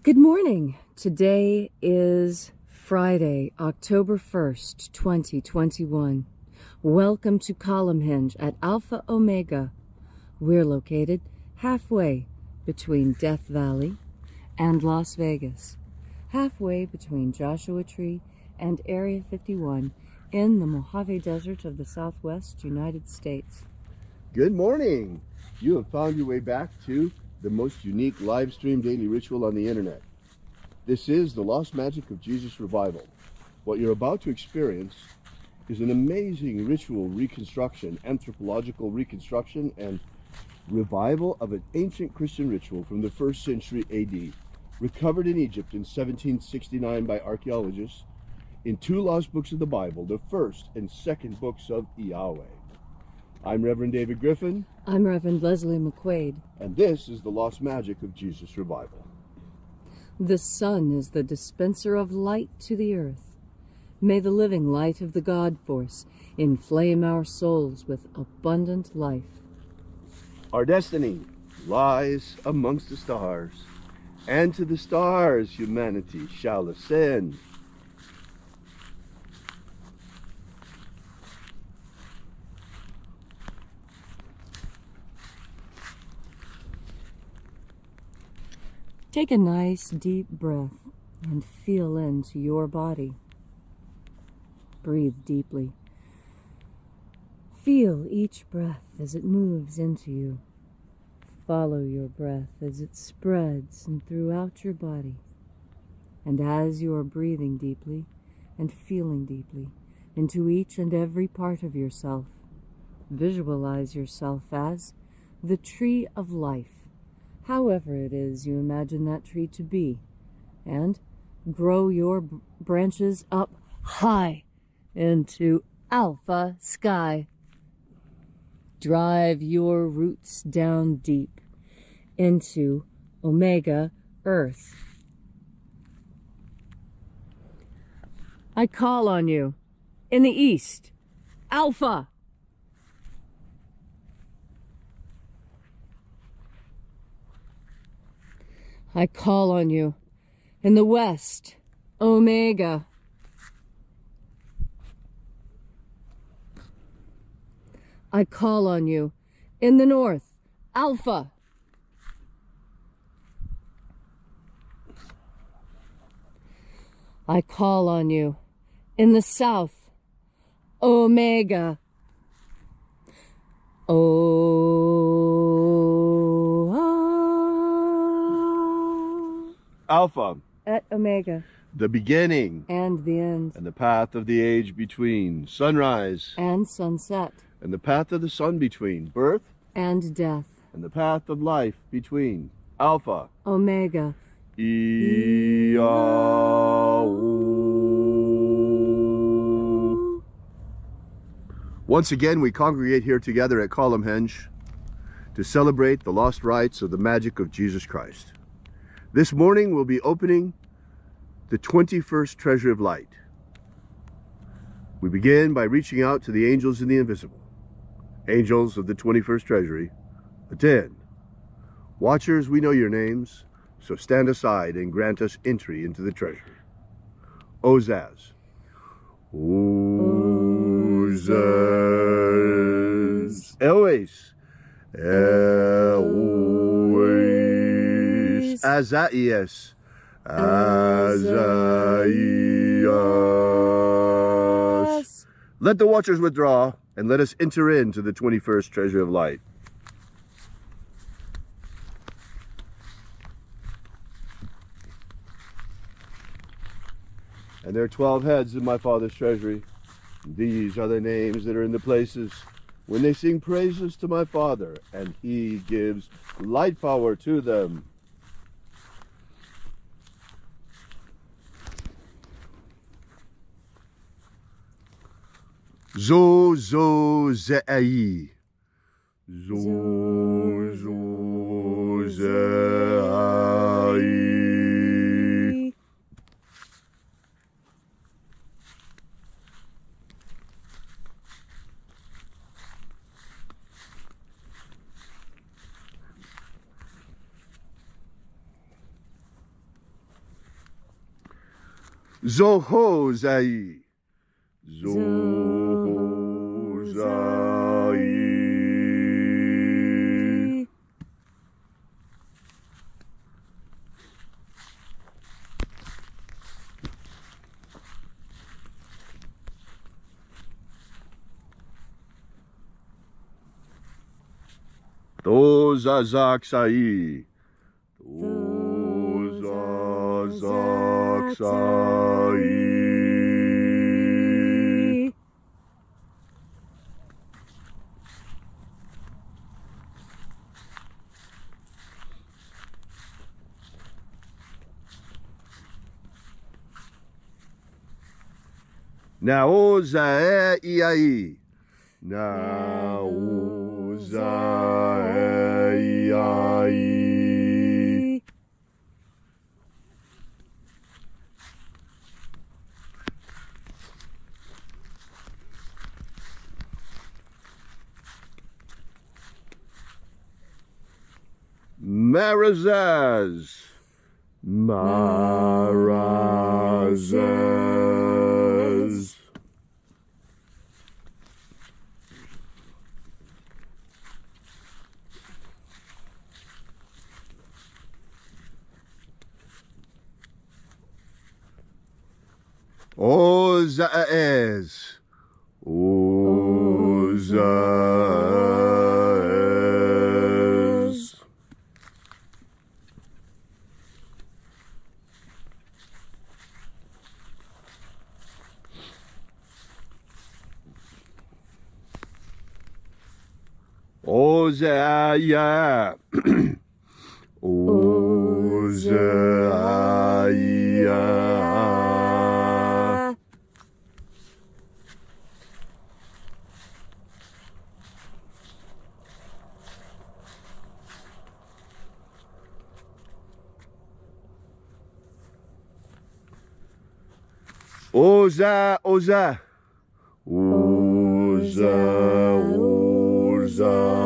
Good morning. Today is Friday, October 1st, 2021. Welcome to Column Hinge at Alpha Omega. We're located halfway between Death Valley and Las Vegas, halfway between Joshua Tree and Area 51 in the Mojave Desert of the Southwest United States. Good morning. You have found your way back to the most unique live stream daily ritual on the internet. This is the Lost Magic of Jesus Revival. What you're about to experience is an amazing ritual reconstruction, anthropological reconstruction and revival of an ancient Christian ritual from the 1st century AD, recovered in Egypt in 1769 by archaeologists in two lost books of the Bible, the first and second books of IAOE. I'm Reverend David Griffin. I'm Reverend Leslie McQuade. And this is the Lost Magic of Jesus Revival. The sun is the dispenser of light to the earth. May the living light of the God force inflame our souls with abundant life. Our destiny lies amongst the stars, and to the stars humanity shall ascend. Take a nice deep breath and feel into your body. Breathe deeply. Feel each breath as it moves into you. Follow your breath as it spreads and throughout your body. And as you are breathing deeply and feeling deeply into each and every part of yourself, visualize yourself as the tree of life, however it is you imagine that tree to be, and grow your branches up high into alpha sky. Drive your roots down deep into omega earth. I call on you in the east, alpha. I call on you in the west, omega. I call on you in the north, alpha. I call on you in the south, omega. Alpha, at omega, the beginning and the end, and the path of the age between, sunrise and sunset, and the path of the sun between, birth and death, and the path of life between, alpha, omega, IAOE. Once again, we congregate here together at Column Hinge to celebrate the lost rites of the magic of Jesus Christ. This morning we'll be opening the 21st Treasure of Light. We begin by reaching out to the angels in the invisible. Angels of the 21st Treasury, attend. Watchers, we know your names, so stand aside and grant us entry into the treasury. Ozaz. Ozaz. Elois. Elois. Azaias. Azaias. Let the watchers withdraw, and let us enter into the 21st Treasure of Light. And there are 12 heads in my Father's treasury. These are the names that are in the places when they sing praises to my Father, and he gives light power to them. Zo zo ze'ai. Zo zo ze'ai. Zohozai. Zohozai. Tozazaksai. Tozazaksai. Naozae I. Naozae I. Marazaz. Marazaz. Ozaez. Ozaez. Ozaya. Ozaya. Oza, Oza. Oza, Oza.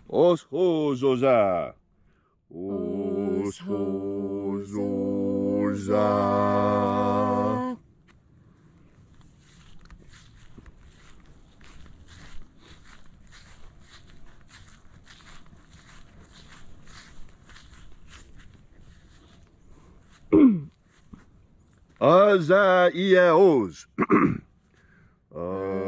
Oshozoza. Oshozoza. IAOs. IAOs.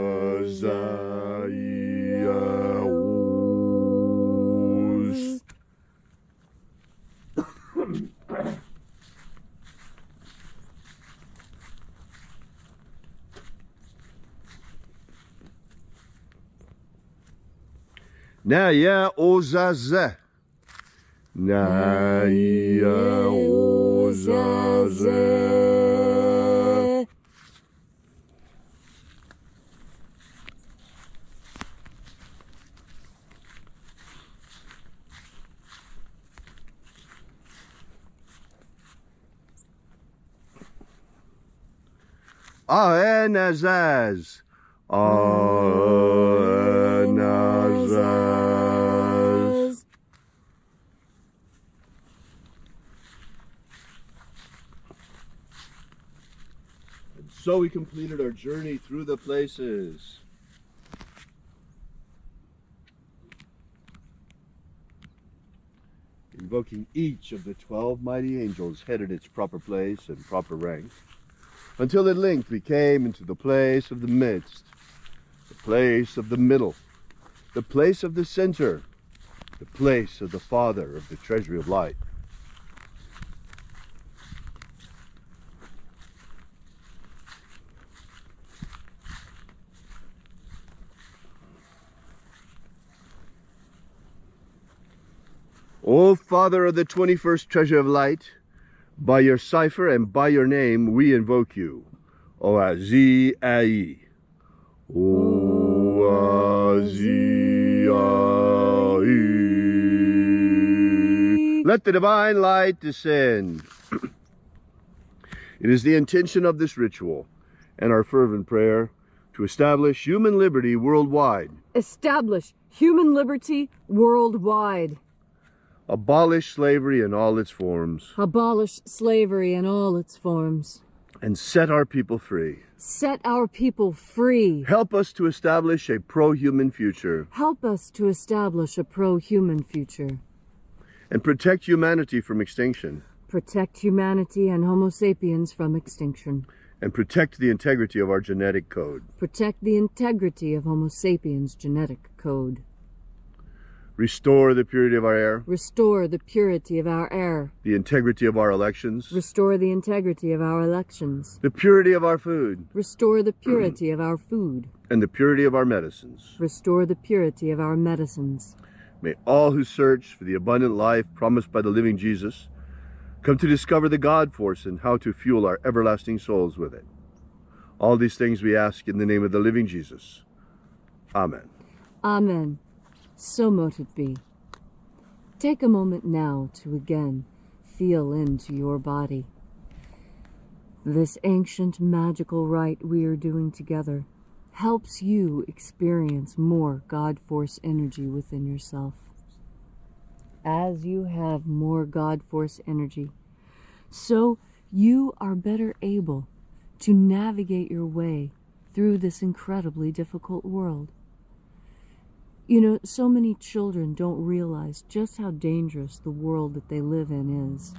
Now, yeah, Ozaze. Now, yeah, Ozaze. Aenazaz. Aenazaz. And so we completed our journey through the places. Invoking each of the 12 mighty angels headed its proper place and proper rank, until at length we came into the place of the midst, the place of the middle, the place of the center, the place of the Father of the treasury of light. O Father of the 21st treasure of light, by your cipher and by your name we invoke you. Oazi Ai. Oazi Ai. Let the divine light descend. It is the intention of this ritual and our fervent prayer to establish human liberty worldwide. Establish human liberty worldwide. Abolish slavery in all its forms. Abolish slavery in all its forms. And set our people free. Set our people free. Help us to establish a pro-human future. Help us to establish a pro-human future. And protect humanity from extinction. Protect humanity and Homo sapiens from extinction. And protect the integrity of our genetic code. Protect the integrity of Homo sapiens' genetic code. Restore the purity of our air. Restore the purity of our air. The integrity of our elections. Restore the integrity of our elections. The purity of our food. Restore the purity of our food. And the purity of our medicines. Restore the purity of our medicines. May all who search for the abundant life promised by the living Jesus come to discover the God force and how to fuel our everlasting souls with it. All these things we ask in the name of the living Jesus. Amen. Amen. So mote it be. Take a moment now to again feel into your body. This ancient magical rite we are doing together helps you experience more God Force energy within yourself. As you have more God Force energy, so you are better able to navigate your way through this incredibly difficult world. You know, so many children don't realize just how dangerous the world that they live in is.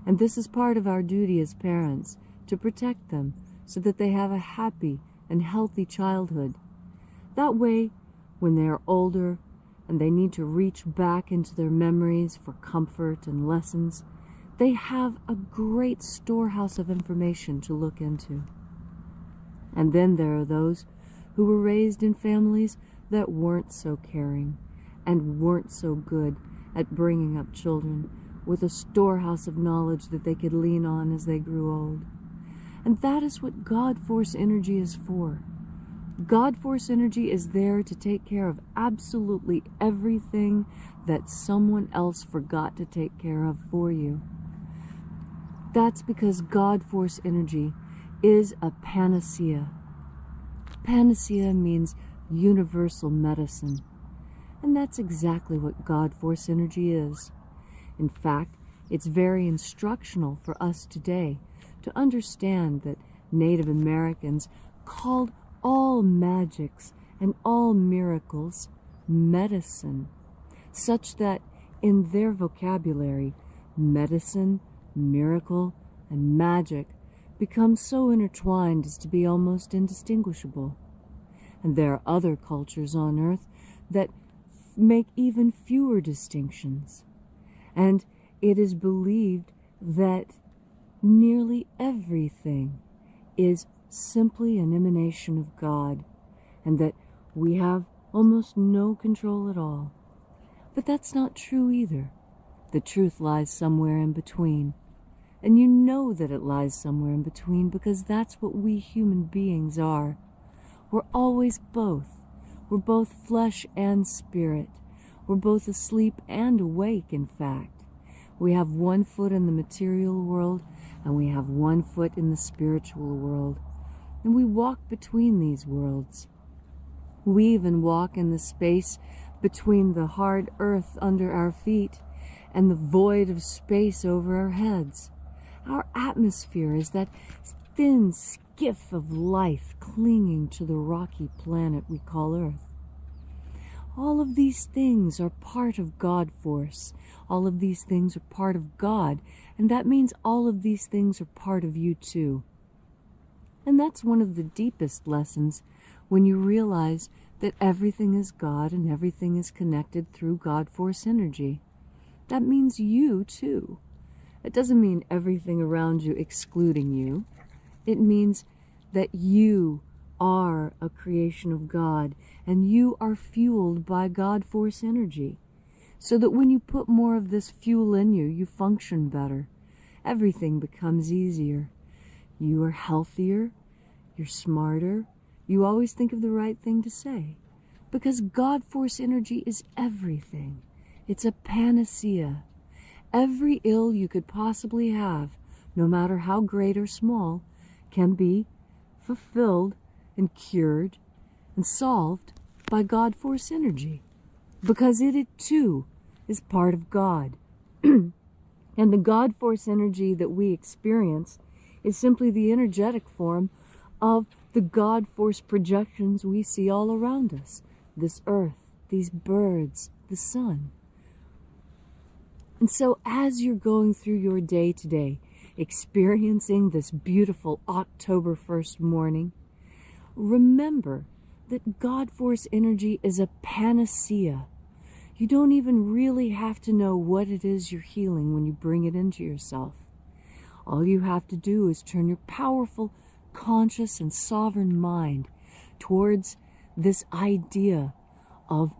And this is part of our duty as parents, to protect them so that they have a happy and healthy childhood. That way, when they are older and they need to reach back into their memories for comfort and lessons, they have a great storehouse of information to look into. And then there are those who were raised in families that weren't so caring and weren't so good at bringing up children with a storehouse of knowledge that they could lean on as they grew old. And that is what God Force energy is for. God Force energy is there to take care of absolutely everything that someone else forgot to take care of for you. That's because God Force energy is a panacea. Panacea means universal medicine. And that's exactly what God Force energy is. In fact, it's very instructional for us today to understand that Native Americans called all magics and all miracles medicine, such that in their vocabulary, medicine, miracle, and magic become so intertwined as to be almost indistinguishable. And there are other cultures on Earth that make even fewer distinctions. And it is believed that nearly everything is simply an emanation of God, and that we have almost no control at all. But that's not true either. The truth lies somewhere in between. And you know that it lies somewhere in between because that's what we human beings are. We're always both. We're both flesh and spirit. We're both asleep and awake, in fact. We have one foot in the material world, and we have one foot in the spiritual world. And we walk between these worlds. We even walk in the space between the hard earth under our feet and the void of space over our heads. Our atmosphere is that thin skiff of life clinging to the rocky planet we call Earth. All of these things are part of God Force. All of these things are part of God, and that means all of these things are part of you too. And that's one of the deepest lessons when you realize that everything is God and everything is connected through God Force energy. That means you too. It doesn't mean everything around you excluding you. It means that you are a creation of God and you are fueled by God Force energy. So that when you put more of this fuel in you, you function better. Everything becomes easier. You are healthier. You're smarter. You always think of the right thing to say. Because God Force energy is everything. It's a panacea. Every ill you could possibly have no matter how great or small, can be fulfilled and cured and solved by God Force energy, because it too is part of God. And the God Force energy that we experience is simply the energetic form of the God Force projections we see all around us. This earth, these birds, the sun. And so as you're going through your day today, experiencing this beautiful October 1st morning, remember that God Force energy is a panacea. You don't even really have to know what it is you're healing when you bring it into yourself. All you have to do is turn your powerful, conscious, and sovereign mind towards this idea of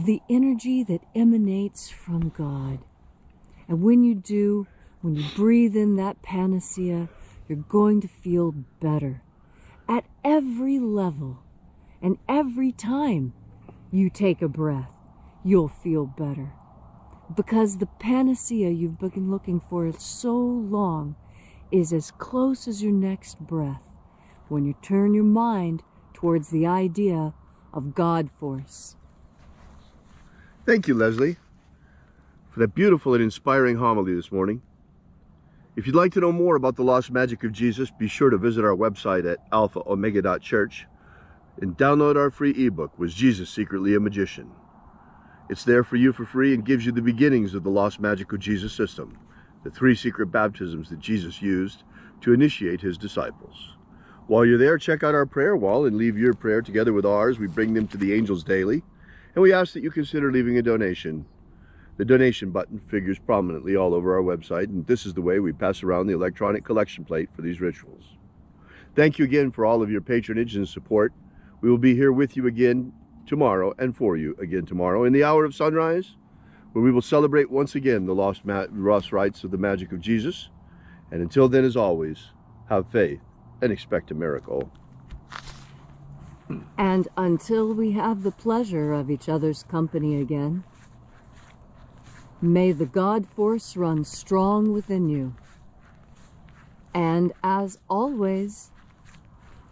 the energy that emanates from God. And when you do, when you breathe in that panacea, you're going to feel better at every level. And every time you take a breath, you'll feel better. Because the panacea you've been looking for so long is as close as your next breath when you turn your mind towards the idea of God Force. Thank you, Leslie, for that beautiful and inspiring homily this morning. If you'd like to know more about the lost magic of Jesus, be sure to visit our website at alphaomega.church and download our free ebook, Was Jesus Secretly a Magician? It's there for you for free and gives you the beginnings of the lost magic of Jesus system, the 3 secret baptisms that Jesus used to initiate his disciples. While you're there, check out our prayer wall and leave your prayer together with ours. We bring them to the angels daily, and we ask that you consider leaving a donation. The donation button figures prominently all over our website, and this is the way we pass around the electronic collection plate for these rituals. Thank you again for all of your patronage and support. We will be here with you again tomorrow and for you again tomorrow in the hour of sunrise, where we will celebrate once again the lost rites of the magic of Jesus. And until then, as always, have faith and expect a miracle. And until we have the pleasure of each other's company again, may the God Force run strong within you. And as always,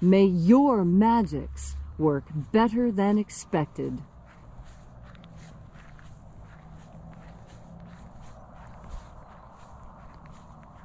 may your magics work better than expected.